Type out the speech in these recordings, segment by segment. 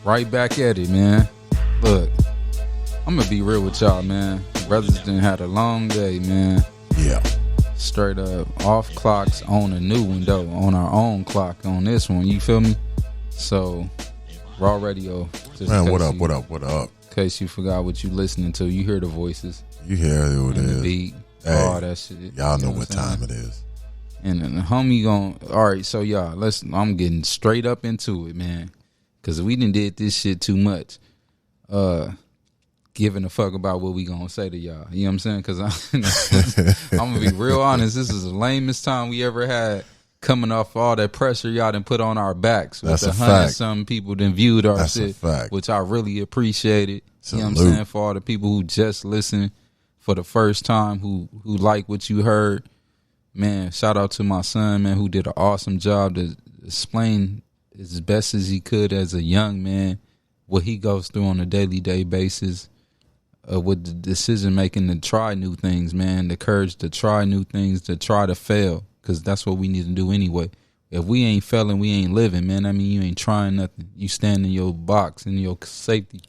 Right back at it, man. Look, I'm gonna be real with y'all, man. Brothers done had a long day, man. Yeah. Straight up off clocks on a new one though, on our own clock on this one. You feel me? So, R.A.W. Man, what up? In case you forgot what you listening to, you hear the voices. You hear who it is. The beat, hey, all that shit. Y'all know what time it is. And then the homie alright, so y'all, I'm getting straight up into it, man. Cause we done did this shit too much. Giving a fuck about what we gonna say to y'all. You know what I'm saying? Cause I'm gonna be real honest, this is the lamest time we ever had coming off all that pressure y'all done put on our backs. With That's the a fact. Some people done viewed our That's shit, a fact. which I really appreciated. Salute. You know what I'm saying? For all the people who just listened for the first time, who like what you heard. Man, shout out to my son, man, who did an awesome job to explain as best as he could as a young man what he goes through on a daily basis, with the decision making to try new things, man, the courage to try new things, to try to fail, because that's what we need to do anyway. If we ain't failing, we ain't living, man. I mean, you ain't trying nothing. You stand in your box in your safety.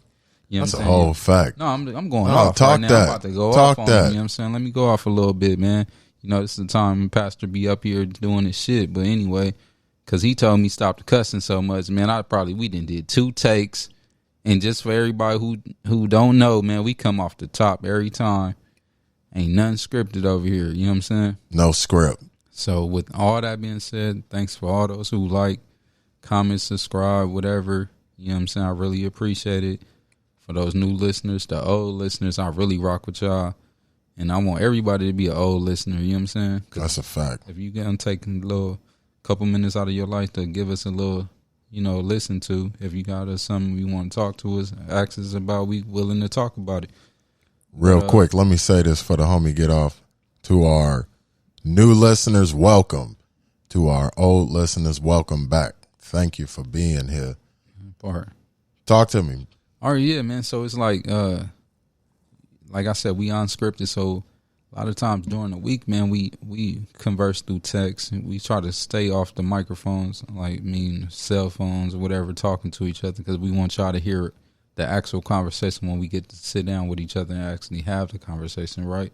You know That's what a I'm saying? whole fact. No, I'm going off talk right now. that. I'm about to go Talk off that. on him, you know what I'm saying? Let me go off a little bit, man. You know, this is the time Pastor be up here doing his shit. But anyway, because he told me stop the cussing so much, man, we did 2 takes. And just for everybody who don't know, man, we come off the top every time. Ain't nothing scripted over here, you know what I'm saying? No script. So with all that being said, thanks for all those who like, comment, subscribe, whatever. You know what I'm saying? I really appreciate it. For those new listeners, the old listeners, I really rock with y'all. And I want everybody to be an old listener, you know what I'm saying? That's a fact. If you can take a little couple minutes out of your life to give us a little, listen to, if you got us something you want to talk to us, ask us about, we willing to talk about it. Real quick, let me say this for the homie get off. To our new listeners, welcome. To our old listeners, welcome back. Thank you for being here. Talk to me. All right, yeah, man. So it's like I said, we unscripted. So a lot of times during the week, man, we converse through text. And we try to stay off the microphones, cell phones or whatever, talking to each other, because we want y'all to hear the actual conversation when we get to sit down with each other and actually have the conversation, right?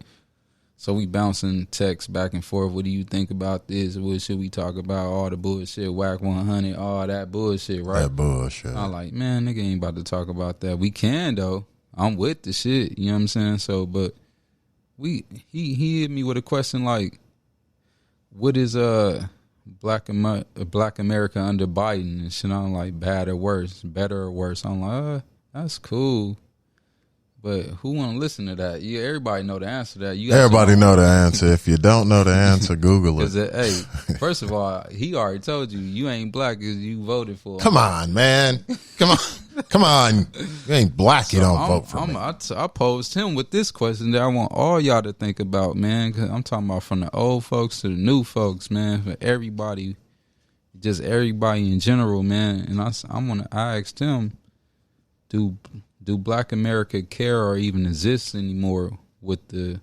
So we bouncing text back and forth. What do you think about this? What should we talk about? All the bullshit, whack 100, all that bullshit, right? That bullshit. I'm like, man, nigga ain't about to talk about that. We can though. I'm with the shit. You know what I'm saying? So, but he hit me with a question like, what is Black America under Biden and shit? I'm like, bad or worse, better or worse? I'm like, that's cool. But who want to listen to that? Yeah, everybody know the answer to that. Everybody know the answer. If you don't know the answer, Google it. Hey, first of all, he already told you ain't black because you voted for him. Come on, man. Come on. You ain't black, you don't vote for me. I posed him with this question that I want all y'all to think about, man. Cause I'm talking about from the old folks to the new folks, man. For everybody, just everybody in general, man. And I asked him, do Black America care or even exist anymore with the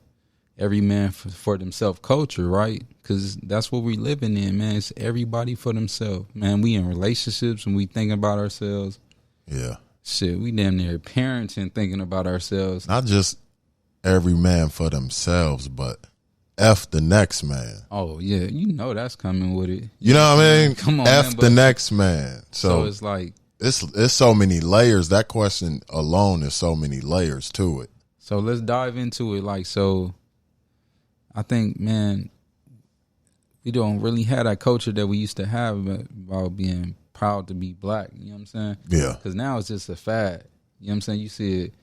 every man for themselves culture, right? Because that's what we living in, man. It's everybody for themselves, man. We in relationships and we thinking about ourselves. Yeah. Shit, we damn near parenting thinking about ourselves. Not just every man for themselves, but F the next man. Oh, yeah. You know that's coming with it. You know what I mean? Come on, F man, the next man. So it's like, it's so many layers. That question alone is so many layers to it. So let's dive into it. Like, so I think, man, we don't really have that culture that we used to have about being proud to be black. You know what I'm saying? Yeah. Because now it's just a fad. You know what I'm saying? You see it,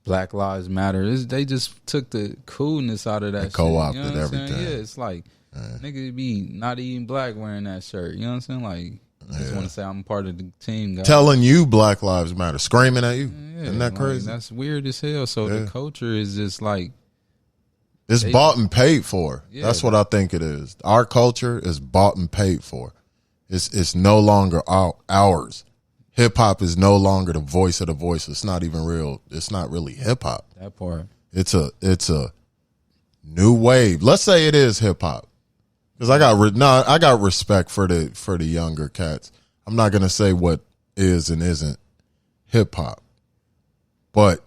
Black Lives Matter. They just took the coolness out of that shit. Co-opted you know everything. Yeah, it's like, nigga be not even black wearing that shirt. You know what I'm saying? Like, I just want to say I'm part of the team, guys. Telling you Black Lives Matter, screaming at you. Yeah, Isn't that crazy? That's weird as hell. So the culture is just like, it's bought and paid for. Yeah. That's what I think it is. Our culture is bought and paid for. It's no longer ours. Hip hop is no longer the voice of the voice. It's not even real. It's not really hip hop. That part. It's a new wave. Let's say it is hip hop. Because I got respect for the younger cats. I'm not gonna say what is and isn't hip hop. But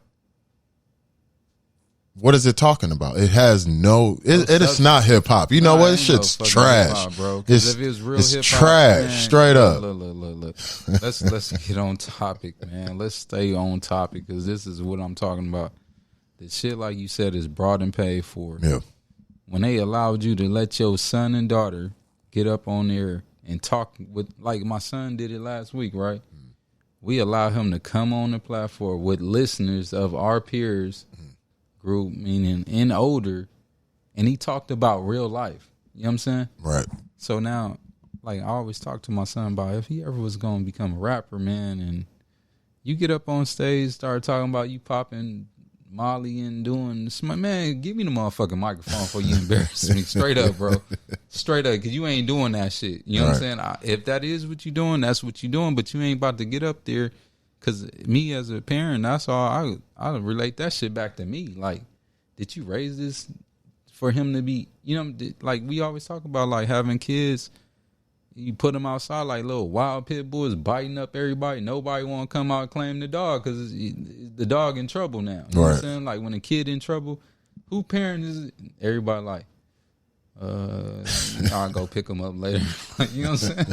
what is it talking about? It has no. It is not hip hop. You know what? This shit's trash, bro. It's, if it was real it's hip-hop, trash, man, straight up. Look. Let's get on topic, man. Let's stay on topic because this is what I'm talking about. The shit, like you said, is brought and paid for. Yeah. When they allowed you to let your son and daughter get up on there and talk with, like my son did it last week, right? We allow him to come on the platform with listeners of our peers group, meaning and older, and he talked about real life. You know what I'm saying? Right. So now, like I always talk to my son about if he ever was going to become a rapper, man, and you get up on stage, start talking about you popping Molly and doing this, man, give me the motherfucking microphone before you embarrass me. Straight up, bro. Straight up, because you ain't doing that shit. You know what I'm saying? If that is what you doing, that's what you doing, but you ain't about to get up there. Because me as a parent, that's all I relate that shit back to me. Like, did you raise this for him to be, you know, like we always talk about, like having kids, you put them outside like little wild pit bulls biting up everybody. Nobody want to come out and claim the dog because the dog in trouble now. You know what I'm saying? Like when a kid in trouble, who parent is it? Everybody like, I'll go pick them up later. You know what I'm saying?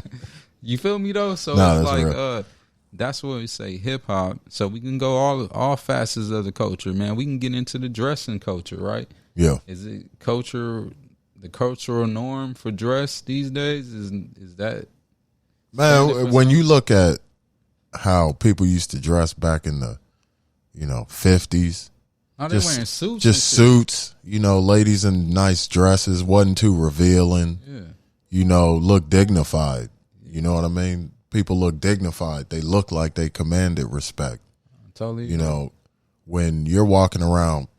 You feel me though? So it's like, that's what we say, hip hop. So we can go all facets of the culture, man. We can get into the dressing culture, right? Yeah. Is it culture, the cultural norm for dress these days? Is that, man? When you look at how people used to dress back in the, 50s, oh, they wearing suits, just suits. Ladies in nice dresses, wasn't too revealing. Yeah. Look dignified. You know what I mean? People look dignified. They look like they commanded respect. Totally. When you're walking around,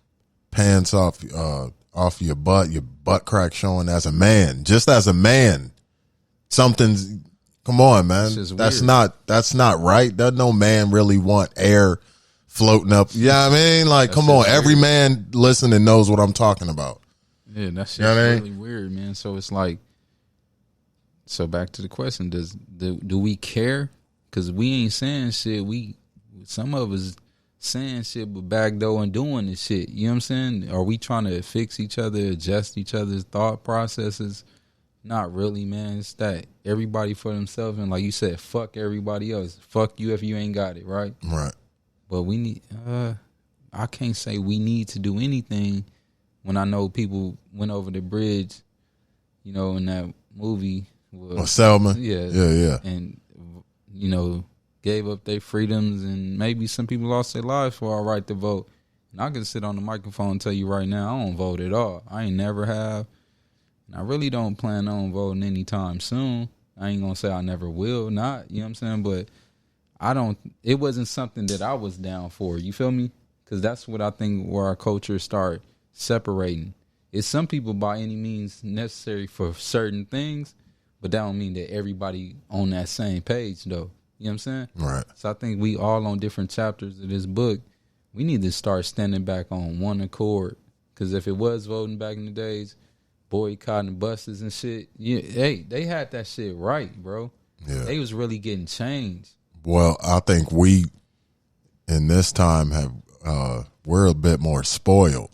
pants off your butt crack showing as a man, just as a man, something's. Come on, man. That's not right. Doesn't no man really want air floating up? Yeah, I mean, like, come on. Every man listening knows what I'm talking about. Yeah, that's really weird, man. So it's like. So back to the question: do we care? Because we ain't saying shit. Some of us saying shit, but backdoor and doing this shit. You know what I'm saying? Are we trying to fix each other, adjust each other's thought processes? Not really, man. It's that everybody for themselves, and like you said, fuck everybody else. Fuck you if you ain't got it, right? Right. But we need. I can't say we need to do anything when I know people went over the bridge. In that movie. Selma. Yeah. And, gave up their freedoms, and maybe some people lost their lives for our right to vote. And I can sit on the microphone and tell you right now, I don't vote at all. I ain't never have. And I really don't plan on voting anytime soon. I ain't going to say I never will not, you know what I'm saying? But it wasn't something that I was down for. You feel me? Because that's what I think where our culture start separating. It's some people by any means necessary for certain things, but that don't mean that everybody on that same page, though. You know what I'm saying? Right. So I think we all on different chapters of this book, we need to start standing back on one accord. Because if it was voting back in the days, boycotting buses and shit, they had that shit right, bro. Yeah. They was really getting changed. Well, I think we, in this time, we're a bit more spoiled.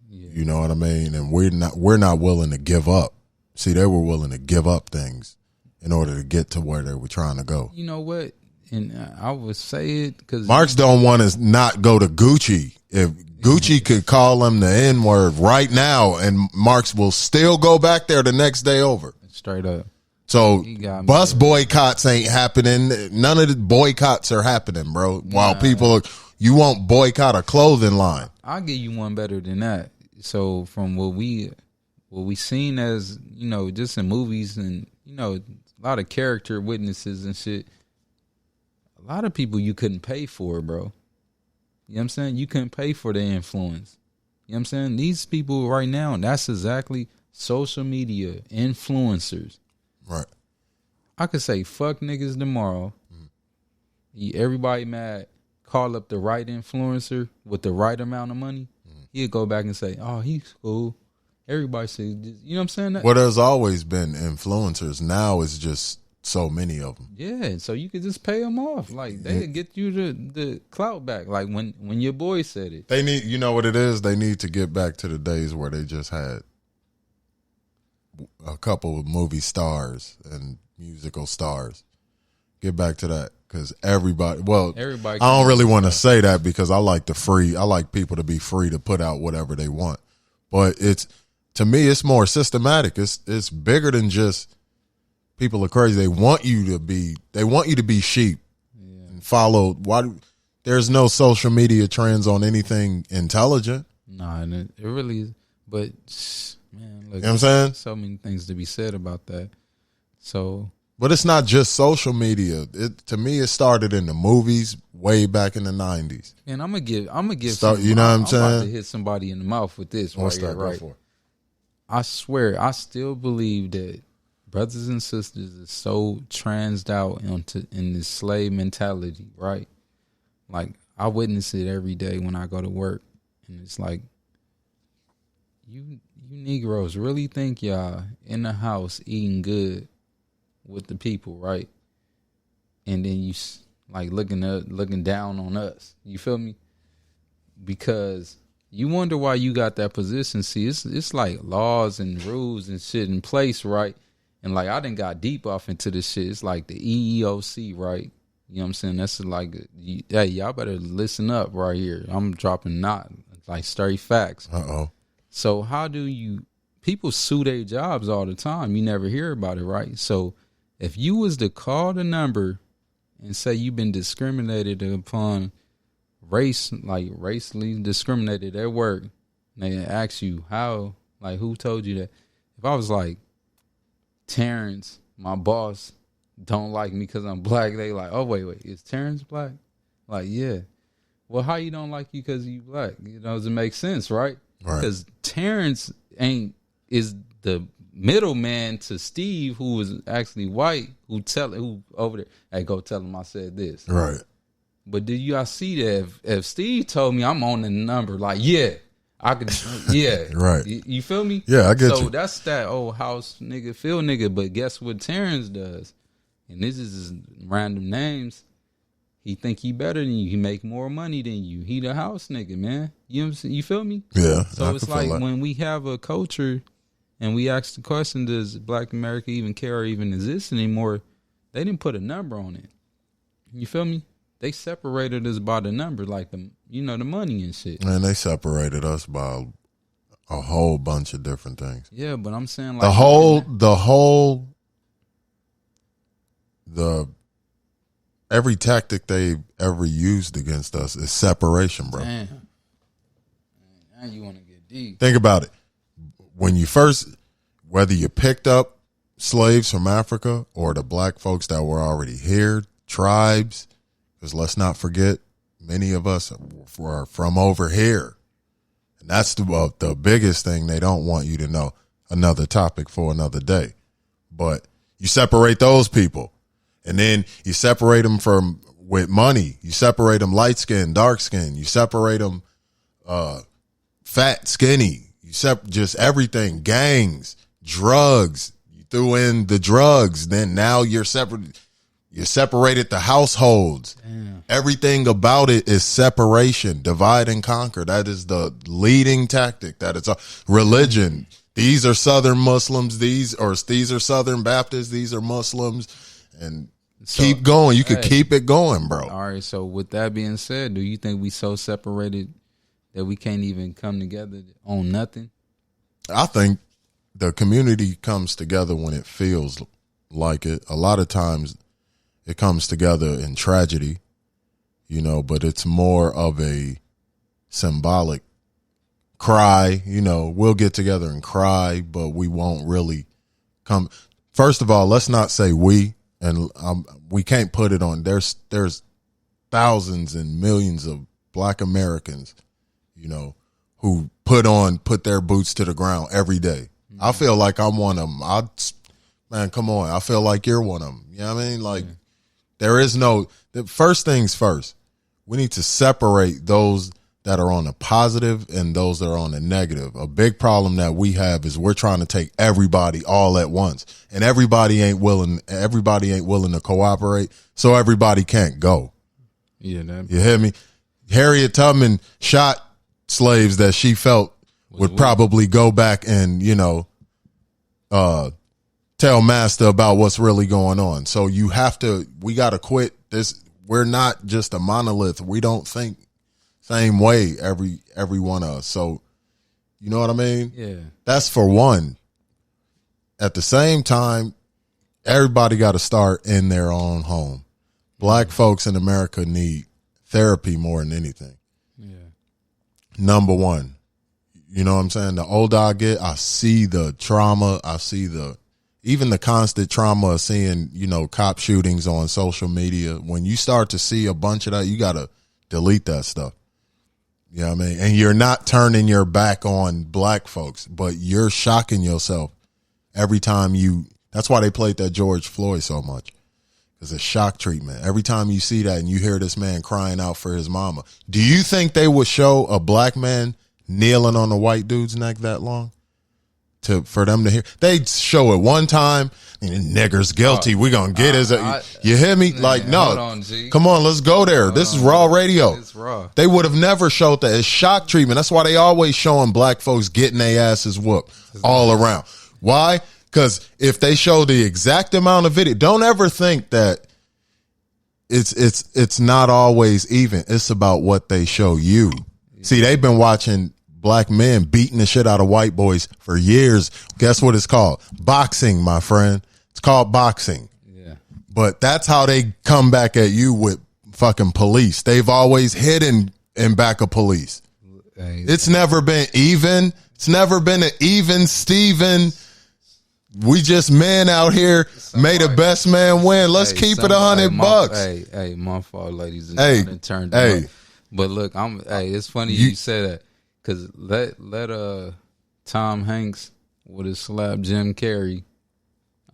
Yeah. You know what I mean? And we're not willing to give up. See, they were willing to give up things in order to get to where they were trying to go. You know what? And I would say it because Marks don't want to not go to Gucci. If Gucci could call him the N-word right now, and Marks will still go back there the next day over. Straight up. So bus boycotts ain't happening. None of the boycotts are happening, bro. While people, you won't boycott a clothing line. I'll give you one better than that. So from what we seen as, just in movies and, a lot of character witnesses and shit, a lot of people you couldn't pay for, bro. You know what I'm saying? You couldn't pay for the influence. You know what I'm saying? These people right now, that's exactly social media influencers. Right. I could say fuck niggas tomorrow. Everybody mad. Call up the right influencer with the right amount of money. He'll go back and say, oh, he's cool. Everybody says, you know what I'm saying? Well, there's always been influencers. Now it's just so many of them. Yeah, so you could just pay them off. Like they'll get you the clout back. Like when your boy said it. They need, you know what it is? They need to get back to the days where they just had a couple of movie stars and musical stars. Get back to that, because everybody. I don't really want to say that because I like people to be free to put out whatever they want. But to me, it's more systematic. It's bigger than just people are crazy. They want you to be sheep and follow. There's no social media trends on anything intelligent. Nah, and it really is. But man, look, you know what I'm saying? So many things to be said about that. So, but it's not just social media. To me, it started in the movies way back in the 90s. And I'm gonna give. You know what I'm saying? About to hit somebody in the mouth with this. What's that? Right. For? I swear, I still believe that brothers and sisters is so transed out in this slave mentality, right? Like I witness it every day when I go to work, and it's like you Negroes really think y'all in the house eating good with the people, right? And then you like looking down on us. You feel me? Because you wonder why you got that position. See, it's like laws and rules and shit in place, right? And like I done got deep off into this shit. It's like the EEOC, right? You know what I'm saying? That's like, hey, y'all better listen up right here. I'm dropping like straight facts. So how do people sue their jobs all the time? You never hear about it, right? So if you was to call the number and say you've been discriminated upon racially discriminated at work, and they ask you how, like who told you that? If I was like, Terrence, my boss, don't like me because I'm black, they like, oh wait, is Terrence black? Like, yeah. Well, how you don't like you because you black? You know, does it make sense, right? Because Terrence is the middleman to Steve, who was actually white, who over there, hey, go tell him I said this. Right. But do y'all see that if Steve told me I'm on the number, like, yeah, I could, yeah. Right. You feel me? Yeah, I get you. So that's that old house nigga, feel nigga. But guess what Terrence does? And this is his random names. He think he better than you. He make more money than you. He the house nigga, man. You know what I'm saying? You feel me? Yeah. So it's like when we have a culture and we ask the question, does Black America even care or even exist anymore? They didn't put a number on it. You feel me? They separated us by the number, like the money and shit. And they separated us by a whole bunch of different things. Yeah, but I'm saying like every tactic they ever used against us is separation, bro. Damn. Now you want to get deep. Think about it. Whether you picked up slaves from Africa or the black folks that were already here, tribes, because let's not forget, many of us were from over here. And that's the biggest thing they don't want you to know. Another topic for another day. But you separate those people. And then you separate them with money. You separate them light skin, dark skin. You separate them fat, skinny. You just everything, gangs, drugs. You threw in the drugs. Then now you're separate. You separated the households. Damn. Everything about it is separation, divide and conquer. That is the leading tactic. That is a religion. These are Southern Muslims. These are Southern Baptists. These are Muslims. And so, keep going. You could keep it going, bro. All right. So with that being said, do you think we so separated that we can't even come together on nothing? I think the community comes together when it feels like it. A lot of times it comes together in tragedy, but it's more of a symbolic cry. We'll get together and cry, but we won't really come. First of all, let's not say we. And we can't put it on. There's thousands and millions of Black Americans, who put their boots to the ground every day. Mm-hmm. I feel like I'm one of them. Man, come on. I feel like you're one of them. You know what I mean? Like, There is no. The first things first. We need to separate those that are on the positive and those that are on the negative. A big problem that we have is we're trying to take everybody all at once, and everybody ain't willing to cooperate, so everybody can't go. Yeah, you hear me? Harriet Tubman shot slaves that she felt would probably go back and, tell master about what's really going on. So we got to quit this. We're not just a monolith. We don't think same way, every one of us. So, you know what I mean? Yeah. That's for one. At the same time, everybody got to start in their own home. Black folks in America need therapy more than anything. Yeah. Number one. You know what I'm saying? The older I get, I see the trauma. I see even the constant trauma of seeing, cop shootings on social media. When you start to see a bunch of that, you got to delete that stuff. You know what I mean? And you're not turning your back on black folks, but you're shocking yourself every time that's why they played that George Floyd so much. Because it's shock treatment. Every time you see that and you hear this man crying out for his mama, do you think they would show a black man kneeling on a white dude's neck that long for them to hear? They'd show it one time and nigger's guilty. We gonna get you hear me? Man, no, come on, let's go there. This is raw radio. It's raw. They would have never showed that. It's shock treatment. That's why they always showing black folks getting their asses whooped all around. Why? Because if they show the exact amount of video, don't ever think that it's not always even. It's about what they show you. See, they've been watching black men beating the shit out of white boys for years. Guess what it's called? Boxing, my friend. It's called boxing. Yeah. But that's how they come back at you with fucking police. They've always hidden in back of police. It's never been even. It's never been an even Steven. We just men out here made a best man win. Let's keep it $100. Hey, my fault, ladies and gentlemen. Turned up. But look, it's funny you say that, because let Tom Hanks would have slapped Jim Carrey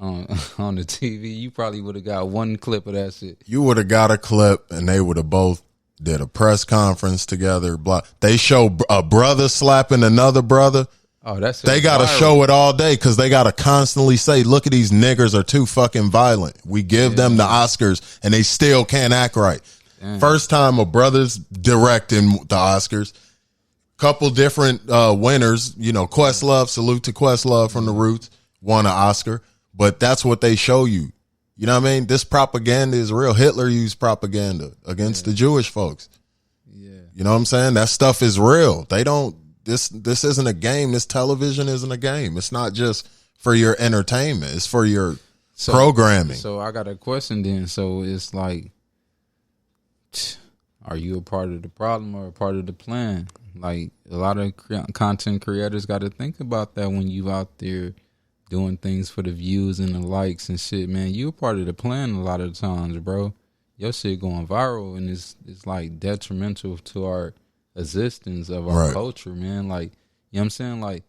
on the TV. You probably would have got one clip of that shit. You would have got a clip, and they would have both did a press conference together. They show a brother slapping another brother. Oh, they got to show it all day because they got to constantly say, look at these niggers are too fucking violent. We give them the Oscars and they still can't act right. Damn. First time a brother's directing the Oscars. Couple different winners. Questlove, salute to Questlove from the Roots, won an Oscar. But that's what they show you. You know what I mean? This propaganda is real. Hitler used propaganda against the Jewish folks. Yeah. You know what I'm saying? That stuff is real. They don't. This isn't a game. This television isn't a game. It's not just for your entertainment. It's for your programming. So I got a question then. So it's like, are you a part of the problem or a part of the plan? Like, a lot of content creators got to think about that when you out there doing things for the views and the likes and shit, man. You a part of the plan a lot of times, bro. Your shit going viral, and it's like detrimental to our existence of our culture, man. Like, you know what I'm saying? Like,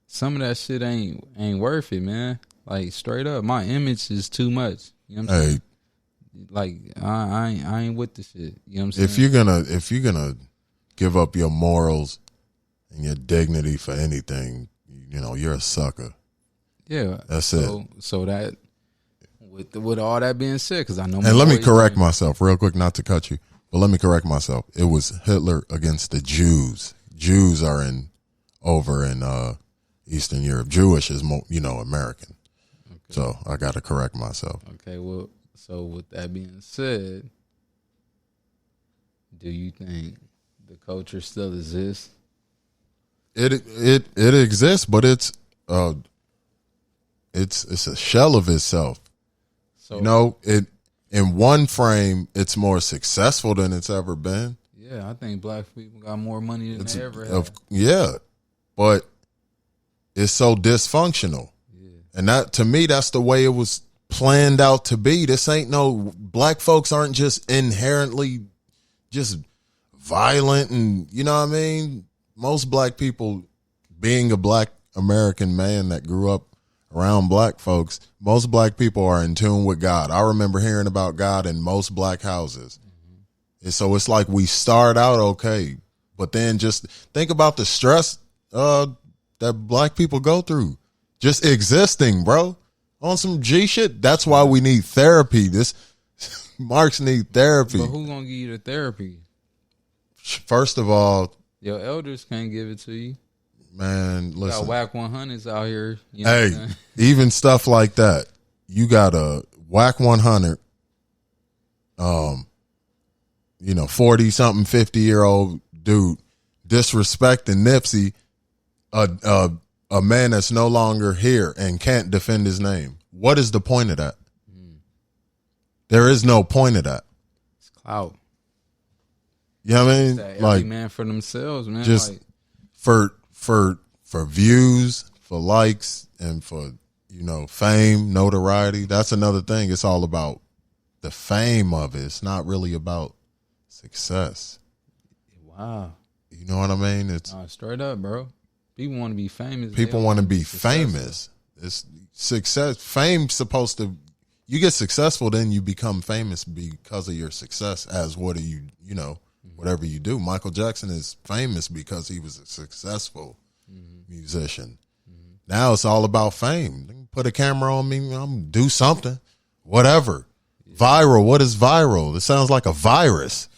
some of that shit ain't worth it, man. Like, straight up, my image is too much. You know what I'm saying? Like, I ain't with the shit. You know what I'm saying? If you're gonna give up your morals and your dignity for anything, you're a sucker. Yeah, that's it. So that with all that being said, because I know. And let me correct myself real quick, not to cut you. But let me correct myself. It was Hitler against the Jews. Jews are over in Eastern Europe. Jewish is American. Okay. So I got to correct myself. Okay, well, so with that being said, do you think the culture still exists? It exists, but it's a shell of itself. So in one frame, it's more successful than it's ever been. Yeah, I think black people got more money than they ever had. Yeah, but it's so dysfunctional. Yeah. And that, to me, that's the way it was planned out to be. This ain't black folks aren't just inherently just violent and, you know what I mean? Most black people, being a black American man that grew up around black folks, most black people are in tune with God. I remember hearing about God in most black houses. Mm-hmm. And so it's like we start out okay, But then just think about the stress that black people go through. Just existing, bro. On some G shit. That's why we need therapy. This Marks need therapy. But who gonna give you the therapy? First of all, your elders can't give it to you. Man, listen. You got whack 100s out here. You know hey, even stuff like that. You got a whack 100, 40-something, 50-year-old dude disrespecting Nipsey, a man that's no longer here and can't defend his name. What is the point of that? There is no point of that. It's clout. You know what I mean? Every man for themselves, man. Just for views, for likes, and for fame, notoriety. That's another thing. It's all about the fame of it. It's not really about success. Wow. You know what I mean? It's straight up, bro. People want to be famous. People want to be famous. It's success. Fame's supposed to. You get successful, then you become famous because of your success. As what do you whatever you do. Michael Jackson is famous because he was a successful musician. Now it's all about fame. Put a camera on me, I'm gonna do something, whatever. Viral. What is viral? It sounds like a virus.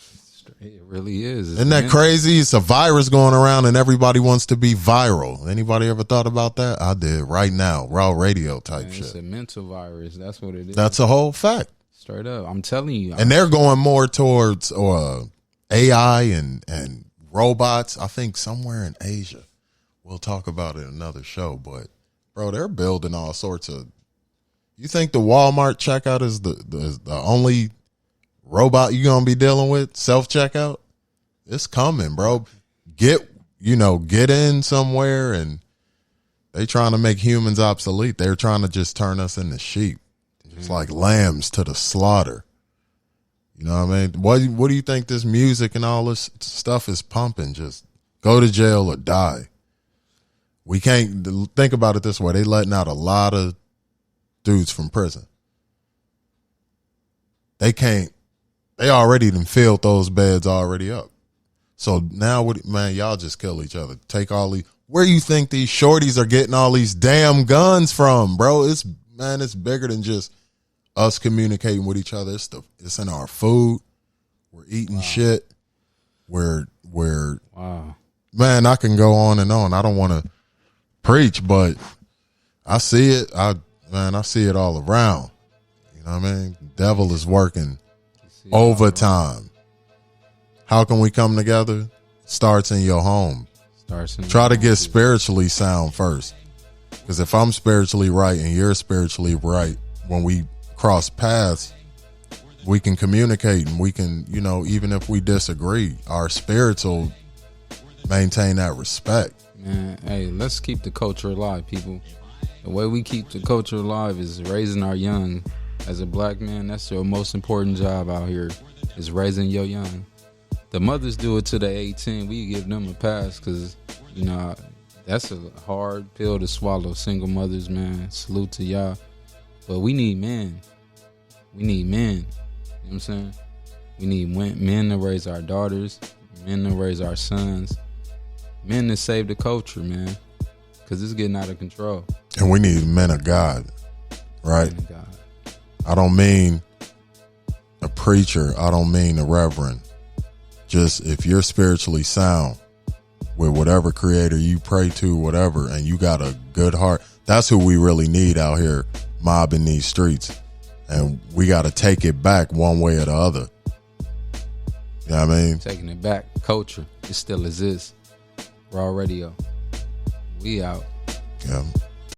It really is. Isn't that crazy? It's a virus going around and everybody wants to be viral. Anybody ever thought about that? I did right now. R.A.W. type shit. It's a mental virus. That's what it is. That's a whole fact. Straight up. I'm telling you. And they're going more towards AI and robots. I think somewhere in Asia. We'll talk about it in another show. But, bro, they're building all sorts of. You think the Walmart checkout is the only robot you're going to be dealing with? Self-checkout? It's coming, bro. Get in somewhere, and they trying to make humans obsolete. They're trying to just turn us into sheep. It's like lambs to the slaughter. You know what I mean? What do you think this music and all this stuff is pumping? Just go to jail or die. We can't think about it this way. They letting out a lot of dudes from prison. They already done filled those beds already up. So now, y'all just kill each other. Take all these. Where you think these shorties are getting all these damn guns from, bro? It's bigger than just us communicating with each other. It's in our food. We're eating shit. We're wow. Man, I can go on and on. I don't want to preach, but I see it. I see it all around. You know what I mean? The devil is working overtime. How can we come together? Starts in your home. Try to get spiritually sound first. Because if I'm spiritually right and you're spiritually right, when we cross paths, we can communicate and we can, even if we disagree, our spirits will maintain that respect. Man, hey, let's keep the culture alive, people. The way we keep the culture alive is raising our young. As a black man, that's your most important job out here, is raising your young. The mothers do it to the 18. We give them a pass because, that's a hard pill to swallow. Single mothers, man, salute to y'all. But we need men. We need men. You know what I'm saying? We need men to raise our daughters, men to raise our sons, men to save the culture, man, because it's getting out of control. And we need men of God, right? Men of God. I don't mean a preacher. I don't mean a reverend. Just if you're spiritually sound with whatever creator you pray to, whatever, and you got a good heart, that's who we really need out here mobbing these streets. And we got to take it back one way or the other. You know what I mean? Taking it back. Culture. It still exists. R.A.W. We out. Yeah.